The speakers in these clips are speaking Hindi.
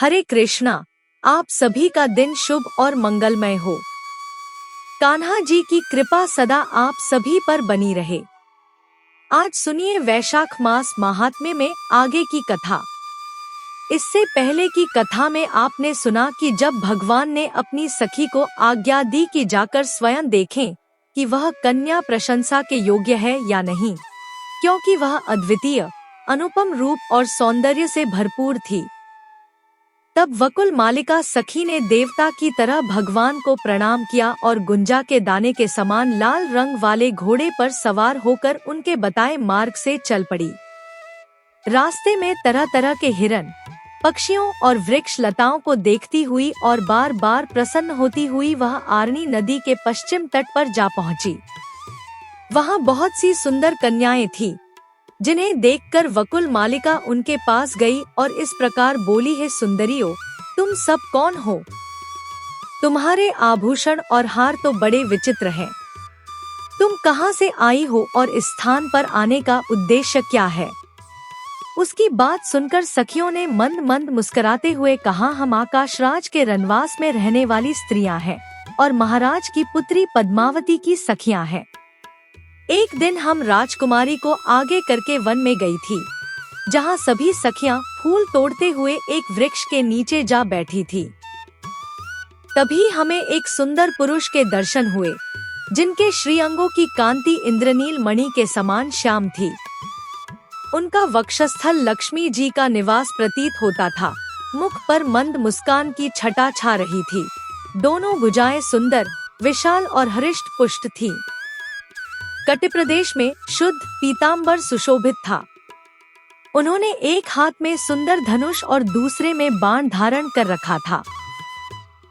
हरे कृष्णा। आप सभी का दिन शुभ और मंगलमय हो। कान्हा जी की कृपा सदा आप सभी पर बनी रहे। आज सुनिए वैशाख मास महात्म्य में आगे की कथा। इससे पहले की कथा में आपने सुना कि जब भगवान ने अपनी सखी को आज्ञा दी कि जाकर स्वयं देखें कि वह कन्या प्रशंसा के योग्य है या नहीं, क्योंकि वह अद्वितीय, अनुपम रूप और सौंदर्य से भरपूर थी। तब वकुल मालिका सखी ने देवता की तरह भगवान को प्रणाम किया और गुंजा के दाने के समान लाल रंग वाले घोड़े पर सवार होकर उनके बताए मार्ग से चल पड़ी। रास्ते में तरह तरह के हिरन, पक्षियों और वृक्ष लताओं को देखती हुई और बार बार प्रसन्न होती हुई वह आरणी नदी के पश्चिम तट पर जा पहुंची। वहां बहुत सी सुंदर कन्याएं थीं, जिन्हें देखकर वकुल मालिका उनके पास गई और इस प्रकार बोली, है सुंदरियों, तुम सब कौन हो? तुम्हारे आभूषण और हार तो बड़े विचित्र हैं। तुम कहाँ से आई हो और इस स्थान पर आने का उद्देश्य क्या है? उसकी बात सुनकर सखियों ने मंद मंद मुस्कुराते हुए कहा, हम आकाशराज के रनवास में रहने वाली स्त्रियां हैं और महाराज की पुत्री पद्मावती की सखियां हैं। एक दिन हम राजकुमारी को आगे करके वन में गई थी, जहाँ सभी सखियां फूल तोड़ते हुए एक वृक्ष के नीचे जा बैठी थी। तभी हमें एक सुंदर पुरुष के दर्शन हुए, जिनके श्रीअंगों की कांति इंद्रनील मणि के समान श्याम थी। उनका वक्षस्थल लक्ष्मी जी का निवास प्रतीत होता था। मुख पर मंद मुस्कान की छटा छा रही थी। दोनों भुजाएं सुंदर, विशाल और हृष्ट पुष्ट थीं। कटिप्रदेश में शुद्ध पीतांबर सुशोभित था। उन्होंने एक हाथ में सुंदर धनुष और दूसरे में बाण धारण कर रखा था।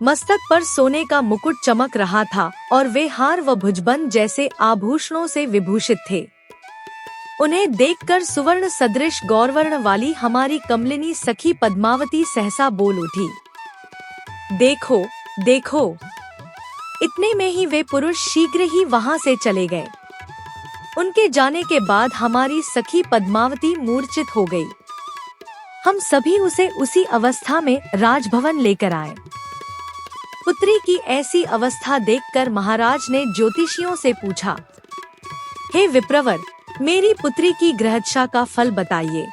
मस्तक पर सोने का मुकुट चमक रहा था और वे हार व भुजबंद जैसे आभूषणों से विभूषित थे। उन्हें देखकर सुवर्ण सदृश गौरवर्ण वाली हमारी कमलिनी सखी पद्मावती सहसा बोल उठी, देखो देखो। इतने में ही वे पुरुष शीघ्र ही वहां से चले गए। उनके जाने के बाद हमारी सखी पद्मावती मूर्छित हो गई। हम सभी उसे उसी अवस्था में राजभवन लेकर आए। पुत्री की ऐसी अवस्था देखकर महाराज ने ज्योतिषियों से पूछा, हे विप्रवर, मेरी पुत्री की गृहच्छा का फल बताइए।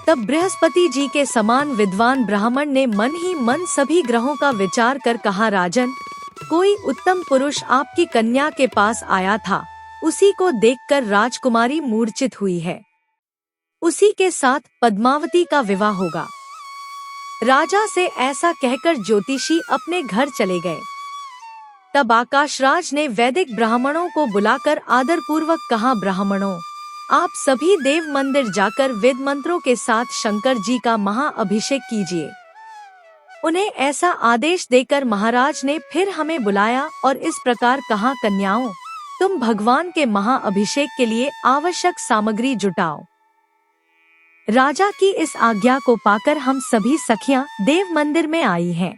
तब बृहस्पति जी के समान विद्वान ब्राह्मण ने मन ही मन सभी ग्रहों का विचार कर कहा, राजन, कोई उत्तम पुरुष आपकी कन्या के पास आया था, उसी को देखकर राजकुमारी मूर्छित हुई है। उसी के साथ पद्मावती का विवाह होगा। राजा से ऐसा कहकर ज्योतिषी अपने घर चले गए। तब आकाशराज ने वैदिक ब्राह्मणों को बुलाकर आदर पूर्वक कहा, ब्राह्मणों, आप सभी देव मंदिर जाकर वेद मंत्रों के साथ शंकर जी का महाअभिषेक कीजिए। उन्हें ऐसा आदेश देकर महाराज ने फिर हमें बुलाया और इस प्रकार कहा, कन्याओं, तुम भगवान के महाअभिषेक के लिए आवश्यक सामग्री जुटाओ। राजा की इस आज्ञा को पाकर हम सभी सखियां देव मंदिर में आई हैं।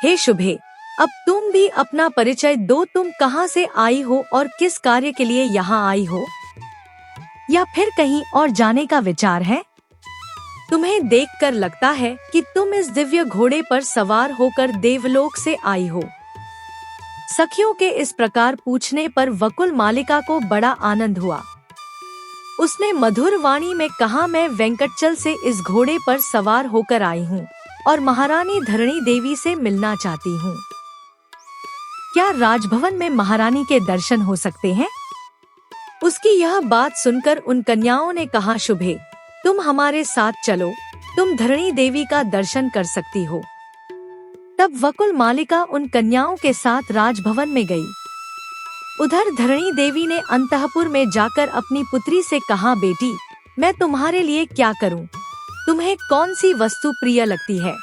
हे शुभे, अब तुम भी अपना परिचय दो। तुम कहां से आई हो और किस कार्य के लिए यहाँ आई हो, या फिर कहीं और जाने का विचार है? तुम्हें देखकर लगता है कि तुम इस दिव्य घोड़े पर सवार होकर देवलोक से आई हो। सखियों के इस प्रकार पूछने पर वकुल मालिका को बड़ा आनंद हुआ। उसने मधुर वाणी में कहा, मैं वेंकटचल से इस घोड़े पर सवार होकर आई हूँ और महारानी धरणी देवी से मिलना चाहती हूँ। क्या राजभवन में महारानी के दर्शन हो सकते हैं? उसकी यह बात सुनकर उन कन्याओं ने कहा, शुभे, तुम हमारे साथ चलो, तुम धरणी देवी का दर्शन कर सकती हो। तब वकुल मालिका उन कन्याओं के साथ राजभवन में गई। उधर धरणी देवी ने अंतःपुर में जाकर अपनी पुत्री से कहा, बेटी, मैं तुम्हारे लिए क्या करूं? तुम्हें कौन सी वस्तु प्रिय लगती है?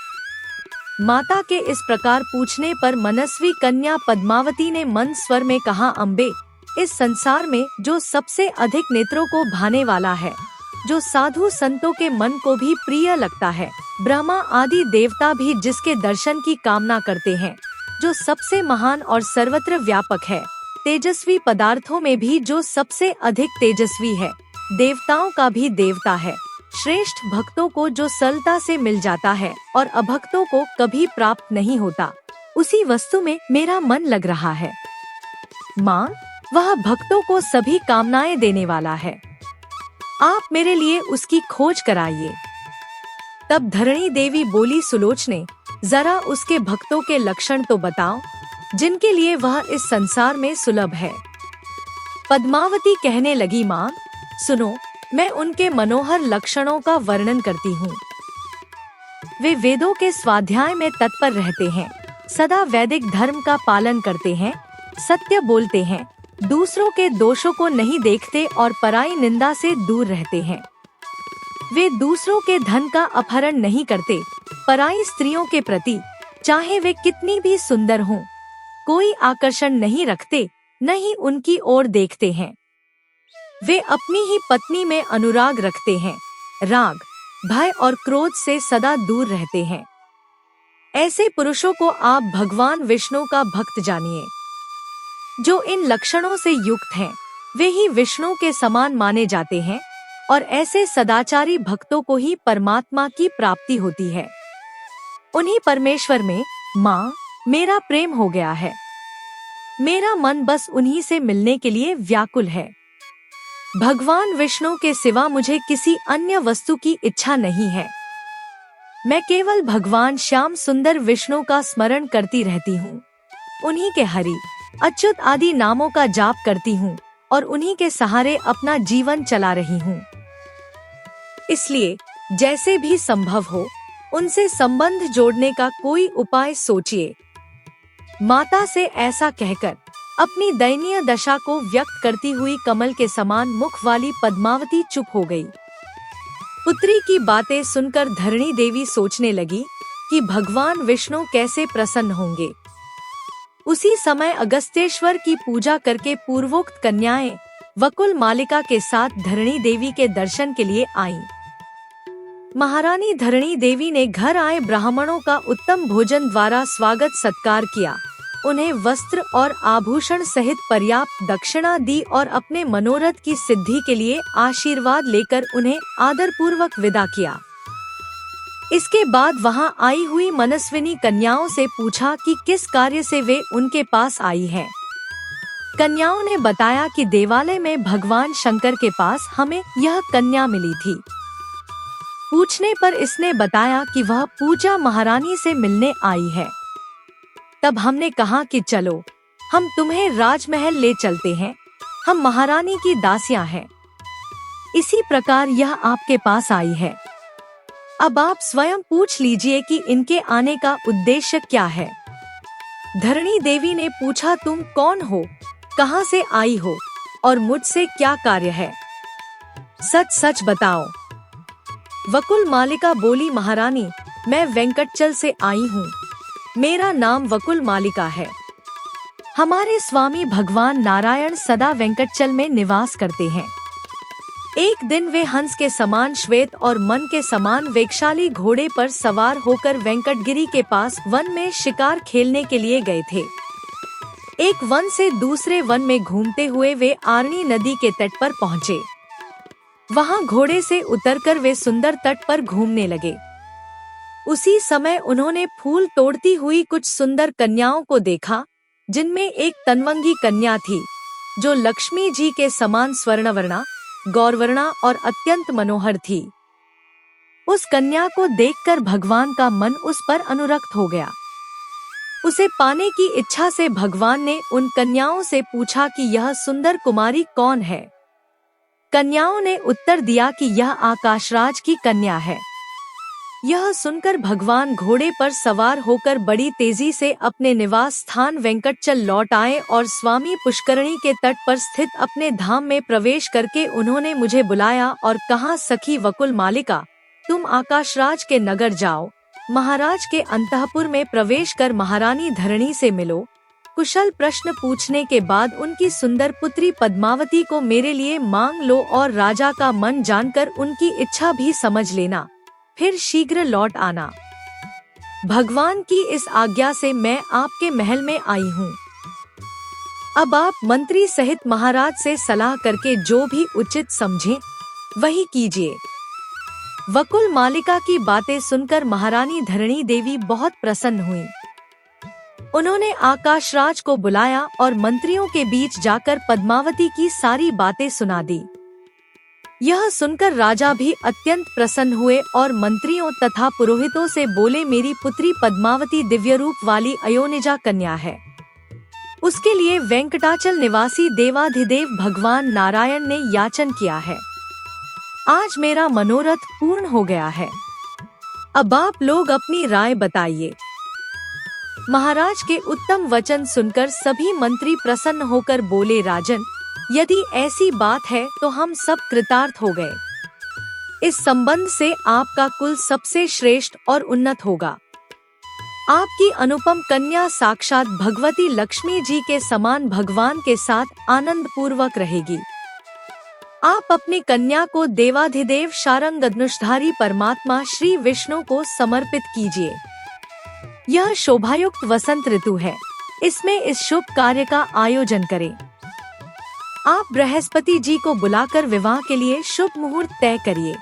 माता के इस प्रकार पूछने पर मनस्वी कन्या पद्मावती ने मंद स्वर में कहा, अम्बे, इस संसार में जो सबसे अधिक नेत्रों को भाने वाला है, जो साधु संतों के मन को भी प्रिय लगता है, ब्रह्मा आदि देवता भी जिसके दर्शन की कामना करते हैं, जो सबसे महान और सर्वत्र व्यापक है, तेजस्वी पदार्थों में भी जो सबसे अधिक तेजस्वी है, देवताओं का भी देवता है, श्रेष्ठ भक्तों को जो सरलता से मिल जाता है और अभक्तों को कभी प्राप्त नहीं होता, उसी वस्तु में मेरा मन लग रहा है। माँ, वह भक्तों को सभी कामनाएं देने वाला है। आप मेरे लिए उसकी खोज कराइए। तब धरणी देवी बोली, सुलोचने, जरा उसके भक्तों के लक्षण तो बताओ, जिनके लिए वह इस संसार में सुलभ है। पद्मावती कहने लगी, माँ सुनो, मैं उनके मनोहर लक्षणों का वर्णन करती हूँ। वे वेदों के स्वाध्याय में तत्पर रहते हैं, सदा वैदिक धर्म का पालन करते हैं, सत्य बोलते हैं, दूसरों के दोषों को नहीं देखते और पराई निंदा से दूर रहते हैं। वे दूसरों के धन का अपहरण नहीं करते, पराई स्त्रियों के प्रति, चाहे वे कितनी भी सुंदर हों, कोई आकर्षण नहीं रखते, न ही उनकी ओर देखते हैं। वे अपनी ही पत्नी में अनुराग रखते हैं, राग, भय और क्रोध से सदा दूर रहते हैं। ऐसे पुरुषों को आप भगवान विष्णु का भक्त जानिए। जो इन लक्षणों से युक्त हैं, वे ही विष्णु के समान माने जाते हैं और ऐसे सदाचारी भक्तों को ही परमात्मा की प्राप्ति होती है। उन्हीं परमेश्वर में, माँ, मेरा प्रेम हो गया है। मेरा मन बस उन्हीं से मिलने के लिए व्याकुल है। भगवान विष्णु के सिवा मुझे किसी अन्य वस्तु की इच्छा नहीं है। मैं केवल भगवान श्याम सुंदर विष्णु का स्मरण करती रहती हूँ। उन्हीं के हरि, अच्युत आदि नामों का जाप करती हूँ और उन्हीं के सहारे अपना जीवन चला रही हूँ। इसलिए जैसे भी संभव हो, उनसे संबंध जोड़ने का कोई उपाय सोचिए। माता से ऐसा कहकर अपनी दयनीय दशा को व्यक्त करती हुई कमल के समान मुख वाली पद्मावती चुप हो गई। पुत्री की बातें सुनकर धरणी देवी सोचने लगी कि भगवान विष्णु कैसे प्रसन्न होंगे। उसी समय अगस्त्येश्वर की पूजा करके पूर्वोक्त कन्याएं वकुल मालिका के साथ धरणी देवी के दर्शन के लिए आईं। महारानी धरणी देवी ने घर आए ब्राह्मणों का उत्तम भोजन द्वारा स्वागत सत्कार किया, उन्हें वस्त्र और आभूषण सहित पर्याप्त दक्षिणा दी और अपने मनोरथ की सिद्धि के लिए आशीर्वाद लेकर उन्हें आदर पूर्वक विदा किया। इसके बाद वहां आई हुई मनस्विनी कन्याओं से पूछा कि किस कार्य से वे उनके पास आई हैं। कन्याओं ने बताया कि देवालय में भगवान शंकर के पास हमें यह कन्या मिली थी। पूछने पर इसने बताया कि वह पूजा महारानी से मिलने आई है। तब हमने कहा कि चलो, हम तुम्हें राजमहल ले चलते हैं, हम महारानी की दासियां हैं। इसी प्रकार यह आपके पास आई है। अब आप स्वयं पूछ लीजिए कि इनके आने का उद्देश्य क्या है। धरणी देवी ने पूछा, तुम कौन हो, कहां से आई हो और मुझसे क्या कार्य है? सच सच बताओ। वकुल मालिका बोली, महारानी, मैं वेंकटचल से आई हूँ। मेरा नाम वकुल मालिका है। हमारे स्वामी भगवान नारायण सदा वेंकटचल में निवास करते हैं। एक दिन वे हंस के समान श्वेत और मन के समान वेगशाली घोड़े पर सवार होकर वेंकटगिरी के पास वन में शिकार खेलने के लिए गए थे। एक वन से दूसरे वन में घूमते हुए वे आरणी नदी के तट पर पहुँचे। वहां घोड़े से उतरकर वे सुंदर तट पर घूमने लगे। उसी समय उन्होंने फूल तोड़ती हुई कुछ सुंदर कन्याओं को देखा, जिनमें एक तनवंगी कन्या थी, जो लक्ष्मी जी के समान स्वर्णवर्णा, गौरवर्णा और अत्यंत मनोहर थी। उस कन्या को देखकर भगवान का मन उस पर अनुरक्त हो गया। उसे पाने की इच्छा से भगवान ने उन कन्याओं से पूछा कि यह सुंदर कुमारी कौन है। कन्याओं ने उत्तर दिया कि यह आकाशराज की कन्या है। यह सुनकर भगवान घोड़े पर सवार होकर बड़ी तेजी से अपने निवास स्थान वेंकटचल लौट आए और स्वामी पुष्करणी के तट पर स्थित अपने धाम में प्रवेश करके उन्होंने मुझे बुलाया और कहा, सखी वकुल मालिका, तुम आकाशराज के नगर जाओ, महाराज के अंतःपुर में प्रवेश कर महारानी धरणी से मिलो। कुशल प्रश्न पूछने के बाद उनकी सुंदर पुत्री पद्मावती को मेरे लिए मांग लो और राजा का मन जानकर उनकी इच्छा भी समझ लेना, फिर शीघ्र लौट आना। भगवान की इस आज्ञा से मैं आपके महल में आई हूँ। अब आप मंत्री सहित महाराज से सलाह करके जो भी उचित समझें वही कीजिए। वकुल मालिका की बातें सुनकर महारानी धरणी देवी बहुत प्रसन्न हुई। उन्होंने आकाशराज को बुलाया और मंत्रियों के बीच जाकर पद्मावती की सारी बातें सुना दी। यह सुनकर राजा भी अत्यंत प्रसन्न हुए और मंत्रियों तथा पुरोहितों से बोले, मेरी पुत्री पद्मावती दिव्य रूप वाली अयोनिजा कन्या है। उसके लिए वेंकटाचल निवासी देवाधिदेव भगवान नारायण ने याचन किया है। आज मेरा मनोरथ पूर्ण हो गया है। अब आप लोग अपनी राय बताइए। महाराज के उत्तम वचन सुनकर सभी मंत्री प्रसन्न होकर बोले, राजन, यदि ऐसी बात है तो हम सब कृतार्थ हो गए। इस संबंध से आपका कुल सबसे श्रेष्ठ और उन्नत होगा। आपकी अनुपम कन्या साक्षात भगवती लक्ष्मी जी के समान भगवान के साथ आनंद पूर्वक रहेगी। आप अपनी कन्या को देवाधिदेव शारंग धनुषधारी परमात्मा श्री विष्णु को समर्पित कीजिए। यह शोभायुक्त वसंत ऋतु है, इसमें इस शुभ कार्य का आयोजन करें। आप बृहस्पति जी को बुलाकर विवाह के लिए शुभ मुहूर्त तय करिए।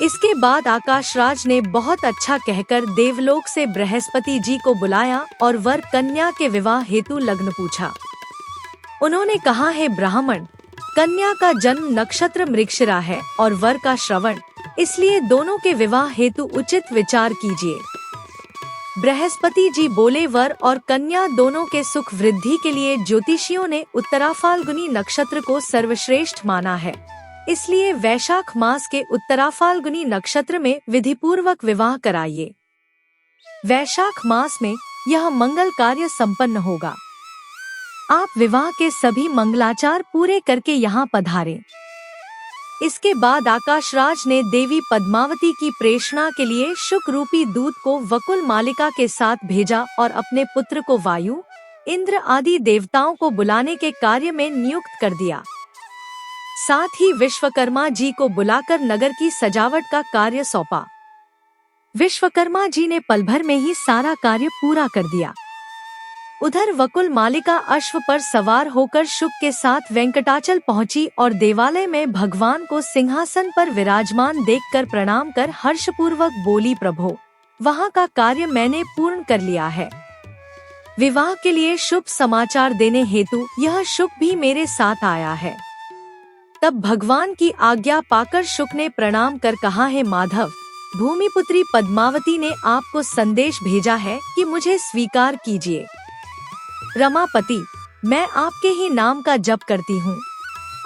इसके बाद आकाशराज ने बहुत अच्छा कहकर देवलोक से बृहस्पति जी को बुलाया और वर कन्या के विवाह हेतु लग्न पूछा। उन्होंने कहा, है ब्राह्मण, कन्या का जन्म नक्षत्र मृगशिरा है और वर का श्रवण, इसलिए दोनों के विवाह हेतु उचित विचार कीजिए। बृहस्पति जी बोले, वर और कन्या दोनों के सुख वृद्धि के लिए ज्योतिषियों ने उत्तरा फाल्गुनी नक्षत्र को सर्वश्रेष्ठ माना है, इसलिए वैशाख मास के उत्तरा फाल्गुनी नक्षत्र में विधि पूर्वक विवाह कराइए। वैशाख मास में यह मंगल कार्य संपन्न होगा। आप विवाह के सभी मंगलाचार पूरे करके यहाँ पधारें। इसके बाद आकाशराज ने देवी पद्मावती की प्रेषणा के लिए शुक रूपी दूत को वकुल मालिका के साथ भेजा और अपने पुत्र को वायु, इंद्र आदि देवताओं को बुलाने के कार्य में नियुक्त कर दिया। साथ ही विश्वकर्मा जी को बुलाकर नगर की सजावट का कार्य सौंपा। विश्वकर्मा जी ने पल भर में ही सारा कार्य पूरा कर दिया। उधर वकुल मालिका अश्व पर सवार होकर शुक के साथ वेंकटाचल पहुंची और देवालय में भगवान को सिंहासन पर विराजमान देखकर प्रणाम कर हर्षपूर्वक बोली, प्रभो, वहां का कार्य मैंने पूर्ण कर लिया है। विवाह के लिए शुभ समाचार देने हेतु यह शुक भी मेरे साथ आया है। तब भगवान की आज्ञा पाकर शुक ने प्रणाम कर कहा, है माधव, भूमिपुत्री पद्मावती ने आपको संदेश भेजा है कि मुझे स्वीकार कीजिए। रमापति, मैं आपके ही नाम का जप करती हूँ,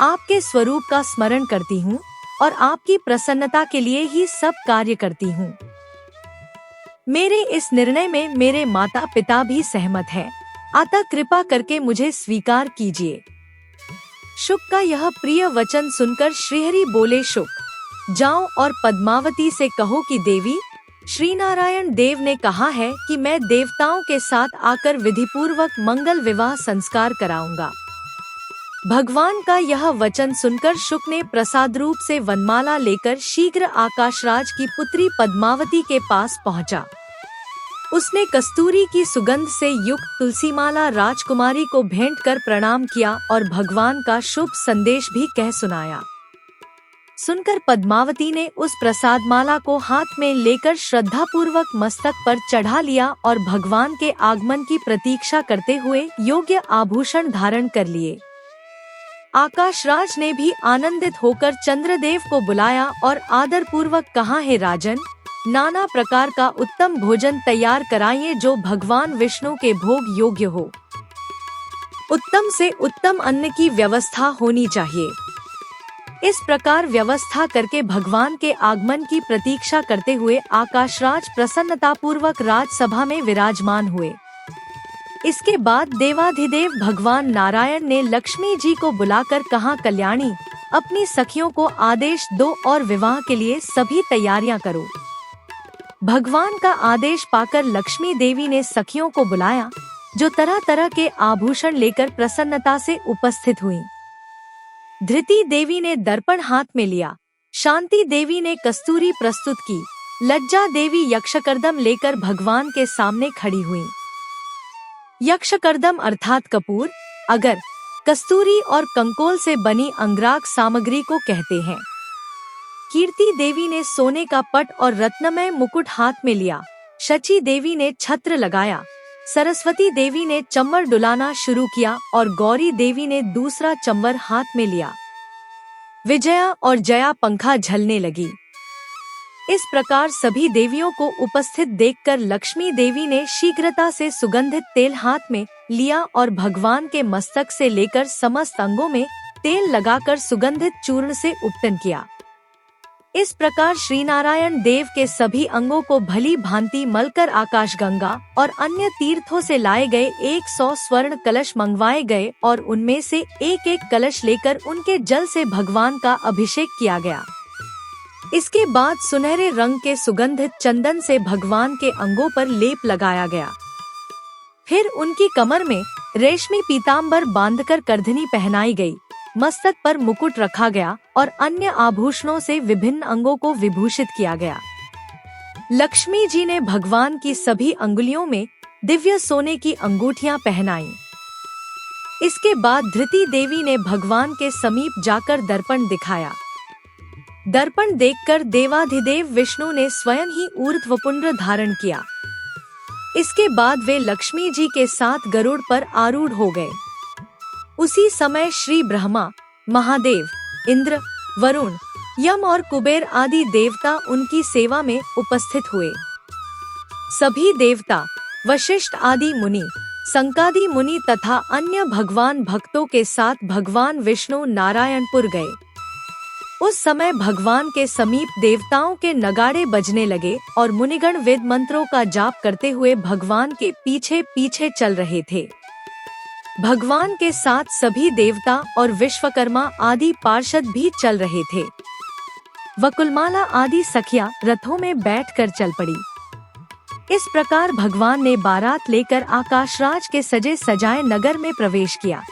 आपके स्वरूप का स्मरण करती हूँ और आपकी प्रसन्नता के लिए ही सब कार्य करती हूँ। मेरे इस निर्णय में मेरे माता पिता भी सहमत हैं, अतः कृपा करके मुझे स्वीकार कीजिए। शुक का यह प्रिय वचन सुनकर श्रीहरि बोले, शुक, जाओ और पद्मावती से कहो कि देवी श्री नारायण देव ने कहा है कि मैं देवताओं के साथ आकर विधिपूर्वक मंगल विवाह संस्कार कराऊंगा। भगवान का यह वचन सुनकर शुक ने प्रसाद रूप से वनमाला लेकर शीघ्र आकाशराज की पुत्री पद्मावती के पास पहुंचा। उसने कस्तूरी की सुगंध से युक्त तुलसीमाला राजकुमारी को भेंट कर प्रणाम किया और भगवान का शुभ संदेश भी कह सुनाया। सुनकर पद्मावती ने उस प्रसादमाला को हाथ में लेकर श्रद्धा पूर्वक मस्तक पर चढ़ा लिया और भगवान के आगमन की प्रतीक्षा करते हुए योग्य आभूषण धारण कर लिए। आकाशराज ने भी आनंदित होकर चंद्रदेव को बुलाया और आदर पूर्वक कहा, है राजन, नाना प्रकार का उत्तम भोजन तैयार कराइए जो भगवान विष्णु के भोग योग्य हो। उत्तम से उत्तम अन्न की व्यवस्था होनी चाहिए। इस प्रकार व्यवस्था करके भगवान के आगमन की प्रतीक्षा करते हुए आकाशराज प्रसन्नता पूर्वक राजसभा में विराजमान हुए। इसके बाद देवाधिदेव भगवान नारायण ने लक्ष्मी जी को बुलाकर कहा, कल्याणी, अपनी सखियों को आदेश दो और विवाह के लिए सभी तैयारियां करो। भगवान का आदेश पाकर लक्ष्मी देवी ने सखियों को बुलाया, जो तरह तरह के आभूषण लेकर प्रसन्नता से उपस्थित हुईं। धृति देवी ने दर्पण हाथ में लिया, शांति देवी ने कस्तूरी प्रस्तुत की, लज्जा देवी यक्षकर्दम लेकर भगवान के सामने खड़ी हुईं। यक्षकर्दम अर्थात कपूर, अगर, कस्तूरी और कंकोल से बनी अंगराग सामग्री को कहते हैं, कीर्ति देवी ने सोने का पट और रत्नमय मुकुट हाथ में लिया। शची देवी ने छत्र लगाया। सरस्वती देवी ने चम्मर डुलाना शुरू किया और गौरी देवी ने दूसरा चम्मर हाथ में लिया। विजया और जया पंखा झलने लगी। इस प्रकार सभी देवियों को उपस्थित देखकर लक्ष्मी देवी ने शीघ्रता से सुगंधित तेल हाथ में लिया और भगवान के मस्तक से लेकर समस्त अंगों में तेल लगाकर सुगंधित चूर्ण से उपटन किया। इस प्रकार श्री नारायण देव के सभी अंगों को भली भांति मलकर आकाशगंगा और अन्य तीर्थों से लाए गए 100 स्वर्ण कलश मंगवाए गए और उनमें से एक एक कलश लेकर उनके जल से भगवान का अभिषेक किया गया। इसके बाद सुनहरे रंग के सुगंधित चंदन से भगवान के अंगों पर लेप लगाया गया। फिर उनकी कमर में रेशमी पीताम्बर बांधकर करधनी पहनाई गई, मस्तक पर मुकुट रखा गया और अन्य आभूषणों से विभिन्न अंगों को विभूषित किया गया। लक्ष्मी जी ने भगवान की सभी अंगुलियों में दिव्य सोने की अंगूठियां पहनाई। इसके बाद धृति देवी ने भगवान के समीप जाकर दर्पण दिखाया। दर्पण देखकर देवाधिदेव विष्णु ने स्वयं ही ऊर्ध्वपुंड्र धारण किया। इसके बाद वे लक्ष्मी जी के साथ गरुड़ पर आरूढ़ हो गए। उसी समय श्री ब्रह्मा, महादेव, इंद्र, वरुण, यम और कुबेर आदि देवता उनकी सेवा में उपस्थित हुए। सभी देवता, वशिष्ठ आदि मुनि, संकादि मुनि तथा अन्य भगवान भक्तों के साथ भगवान विष्णु नारायणपुर गए। उस समय भगवान के समीप देवताओं के नगाड़े बजने लगे और मुनिगण वेद मंत्रों का जाप करते हुए भगवान के पीछे पीछे चल रहे थे। भगवान के साथ सभी देवता और विश्वकर्मा आदि पार्षद भी चल रहे थे। वकुलमाला आदि सखियां रथों में बैठकर चल पड़ी। इस प्रकार भगवान ने बारात लेकर आकाशराज के सजे सजाए नगर में प्रवेश किया।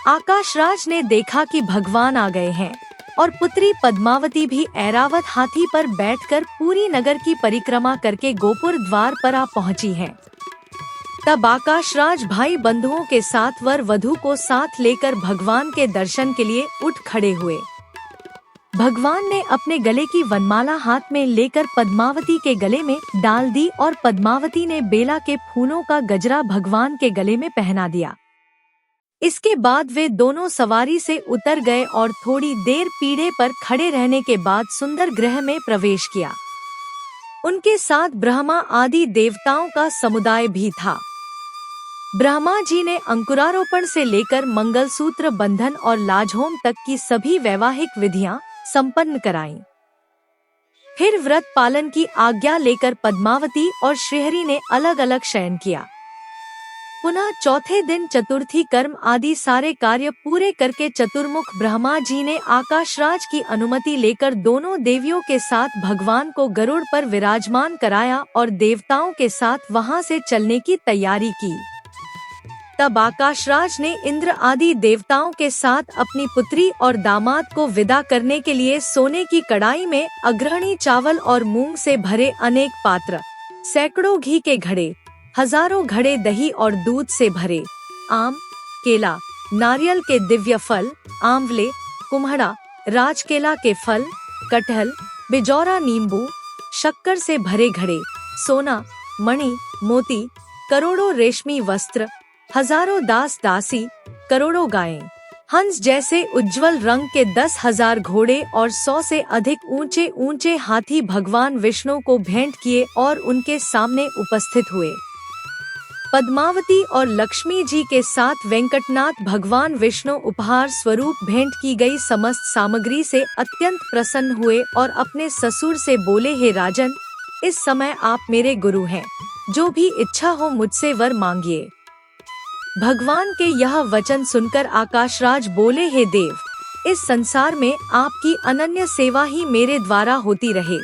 आकाशराज ने देखा कि भगवान आ गए हैं और पुत्री पद्मावती भी ऐरावत हाथी पर बैठकर पूरी नगर की परिक्रमा करके गोपुर द्वार पर आ पहुंची है। तब आकाशराज भाई बंधुओं के साथ वर वधू को साथ लेकर भगवान के दर्शन के लिए उठ खड़े हुए। भगवान ने अपने गले की वनमाला हाथ में लेकर पद्मावती के गले में डाल दी और पद्मावती ने बेला के फूलों का गजरा भगवान के गले में पहना दिया। इसके बाद वे दोनों सवारी से उतर गए और थोड़ी देर पीढ़े पर खड़े रहने के बाद सुंदर गृह में प्रवेश किया। उनके साथ ब्रह्मा आदि देवताओं का समुदाय भी था। ब्रह्मा जी ने अंकुरारोपण से लेकर मंगलसूत्र बंधन और लाजहोम तक की सभी वैवाहिक विधियां संपन्न कराईं। फिर व्रत पालन की आज्ञा लेकर पद्मावती और श्रीहरि ने अलग अलग शयन किया। पुनः चौथे दिन चतुर्थी कर्म आदि सारे कार्य पूरे करके चतुर्मुख ब्रह्मा जी ने आकाशराज की अनुमति लेकर दोनों देवियों के साथ भगवान को गरुड़ पर विराजमान कराया और देवताओं के साथ वहां से चलने की तैयारी की। तब आकाशराज ने इंद्र आदि देवताओं के साथ अपनी पुत्री और दामाद को विदा करने के लिए सोने की कड़ाई में अग्रहणी चावल और मूंग से भरे अनेक पात्र, सैकड़ों घी के घड़े, हजारों घड़े दही और दूध से भरे, आम, केला, नारियल के दिव्य फल, आंवले, कुम्हड़ा, राजकेला के फल, कटहल, बिजौरा नींबू, शक्कर से भरे घड़े, सोना, मणि, मोती, करोड़ों रेशमी वस्त्र, हजारों दास दासी, करोड़ों गायें, हंस जैसे उज्जवल रंग के 10,000 घोड़े और 100 से अधिक ऊंचे ऊंचे हाथी भगवान विष्णु को भेंट किए और उनके सामने उपस्थित हुए। पद्मावती और लक्ष्मी जी के साथ वेंकटनाथ भगवान विष्णु उपहार स्वरूप भेंट की गई समस्त सामग्री से अत्यंत प्रसन्न हुए और अपने ससुर से बोले, हे राजन, इस समय आप मेरे गुरु हैं, जो भी इच्छा हो मुझसे वर मांगिए। भगवान के यह वचन सुनकर आकाशराज बोले, हे देव, इस संसार में आपकी अनन्य सेवा ही मेरे द्वारा होती रहे।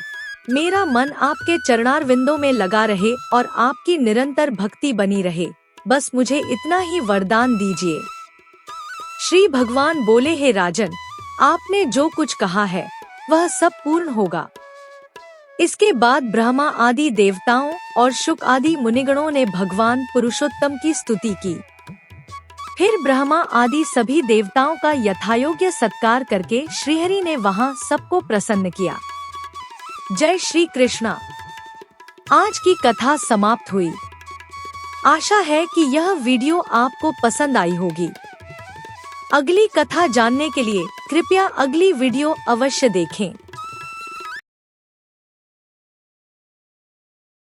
मेरा मन आपके चरणारविंदों में लगा रहे और आपकी निरंतर भक्ति बनी रहे। बस मुझे इतना ही वरदान दीजिए। श्री भगवान बोले, हे राजन, आपने जो कुछ कहा है वह सब पूर्ण होगा। इसके बाद ब्रह्मा आदि देवताओं और शुक आदि मुनिगणों ने भगवान पुरुषोत्तम की स्तुति की। फिर ब्रह्मा आदि सभी देवताओं का यथायोग्य सत्कार करके श्रीहरि ने वहां सबको प्रसन्न किया। जय श्री कृष्णा। आज की कथा समाप्त हुई। आशा है कि यह वीडियो आपको पसंद आई होगी। अगली कथा जानने के लिए कृपया अगली वीडियो अवश्य देखें।